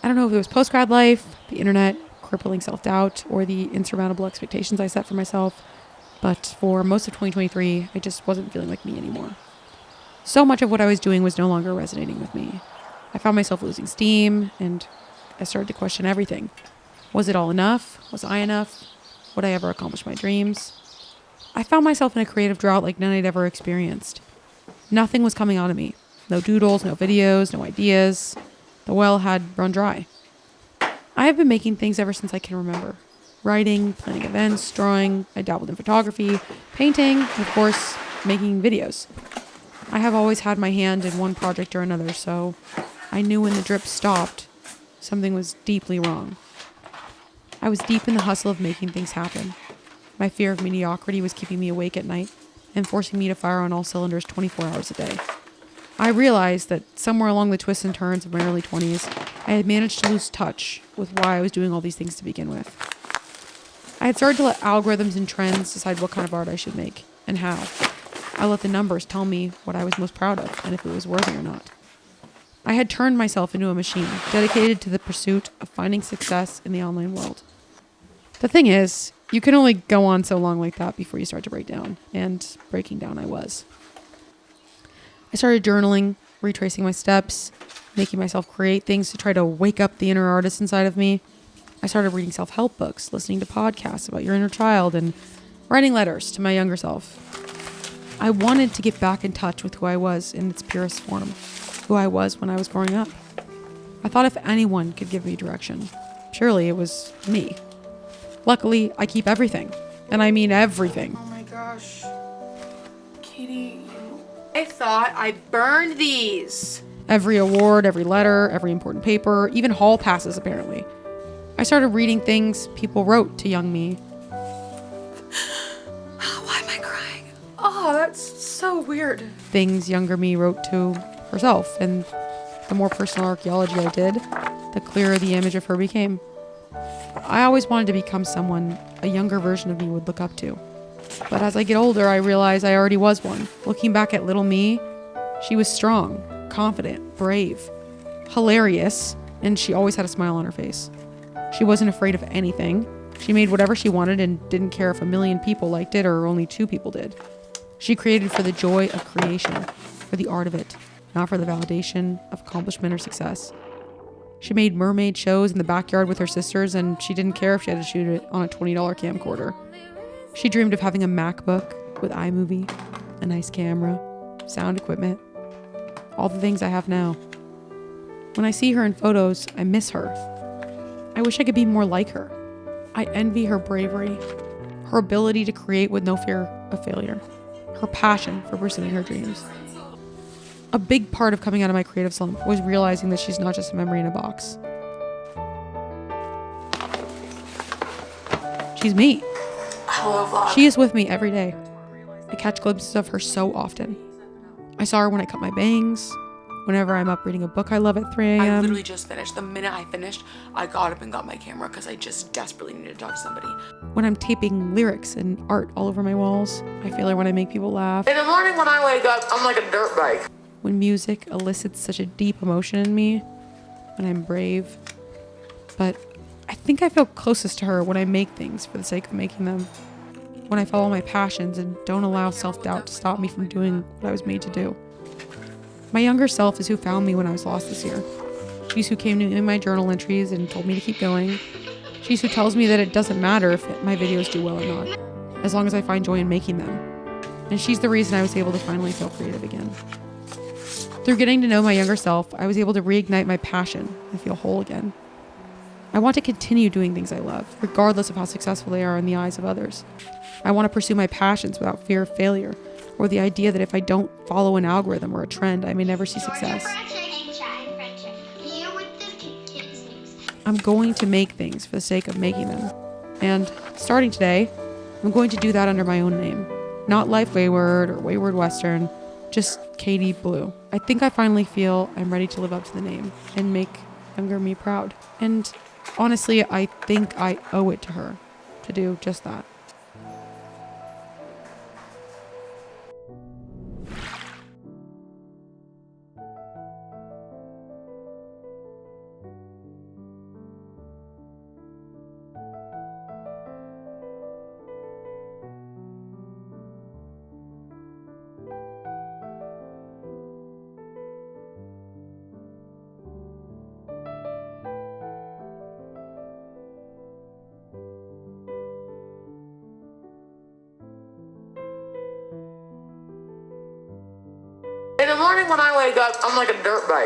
don't know if it was post-grad life, the internet, crippling self-doubt, or the insurmountable expectations I set for myself, but for most of 2023, I just wasn't feeling like me anymore. So much of what I was doing was no longer resonating with me. I found myself losing steam, and I started to question everything. Was it all enough? Was I enough? Would I ever accomplish my dreams? I found myself in a creative drought like none I'd ever experienced. Nothing was coming out of me. No doodles, no videos, no ideas. The well had run dry. I have been making things ever since I can remember. Writing, planning events, drawing. I dabbled in photography, painting, and of course, making videos. I have always had my hand in one project or another, so I knew when the drip stopped, something was deeply wrong. I was deep in the hustle of making things happen. My fear of mediocrity was keeping me awake at night and forcing me to fire on all cylinders 24 hours a day. I realized that somewhere along the twists and turns of my early 20s, I had managed to lose touch with why I was doing all these things to begin with. I had started to let algorithms and trends decide what kind of art I should make and how. I let the numbers tell me what I was most proud of and if it was worthy or not. I had turned myself into a machine dedicated to the pursuit of finding success in the online world. The thing is, you can only go on so long like that before you start to break down, and breaking down I was. I started journaling, retracing my steps, making myself create things to try to wake up the inner artist inside of me. I started reading self-help books, listening to podcasts about your inner child, and writing letters to my younger self. I wanted to get back in touch with who I was in its purest form, who I was when I was growing up. I thought if anyone could give me direction, surely it was me. Luckily, I keep everything, and I mean everything. Oh my gosh. Katie, I thought I burned these. Every award, every letter, every important paper, even hall passes apparently. I started reading things people wrote to young me. Why am I crying? Oh, that's so weird. Things younger me wrote to herself, and the more personal archaeology I did, the clearer the image of her became. I always wanted to become someone a younger version of me would look up to. But as I get older, I realize I already was one. Looking back at little me, she was strong, confident, brave, hilarious, and she always had a smile on her face. She wasn't afraid of anything. She made whatever she wanted and didn't care if 1 million people liked it or only 2 people did. She created for the joy of creation, for the art of it, not for the validation of accomplishment or success. She made mermaid shows in the backyard with her sisters, and she didn't care if she had to shoot it on a $20 camcorder. She dreamed of having a MacBook with iMovie, a nice camera, sound equipment, all the things I have now. When I see her in photos, I miss her. I wish I could be more like her. I envy her bravery, her ability to create with no fear of failure, her passion for pursuing her dreams. A big part of coming out of my creative slump was realizing that she's not just a memory in a box. She's me. Hello, vlog. She is with me every day. I catch glimpses of her so often. I saw her when I cut my bangs, whenever I'm up reading a book I love at 3 a.m. I literally just finished. The minute I finished, I got up and got my camera because I just desperately needed to talk to somebody. When I'm taping lyrics and art all over my walls. I feel her when I make people laugh. In the morning when I wake up, I'm like a dirt bike. When music elicits such a deep emotion in me, when I'm brave. But I think I feel closest to her when I make things for the sake of making them. When I follow my passions and don't allow self-doubt to stop me from doing what I was made to do. My younger self is who found me when I was lost this year. She's who came to me in my journal entries and told me to keep going. She's who tells me that it doesn't matter if my videos do well or not, as long as I find joy in making them. And she's the reason I was able to finally feel creative again. Through getting to know my younger self, I was able to reignite my passion and feel whole again. I want to continue doing things I love, regardless of how successful they are in the eyes of others. I want to pursue my passions without fear of failure, or the idea that if I don't follow an algorithm or a trend, I may never see success. I'm going to make things for the sake of making them. And starting today, I'm going to do that under my own name. Not Life Wayward or Wayward Western, just Katie Blue. I think I finally feel I'm ready to live up to the name and make younger me proud. And honestly, I think I owe it to her to do just that. morning when I wake up, I'm like a dirt bike.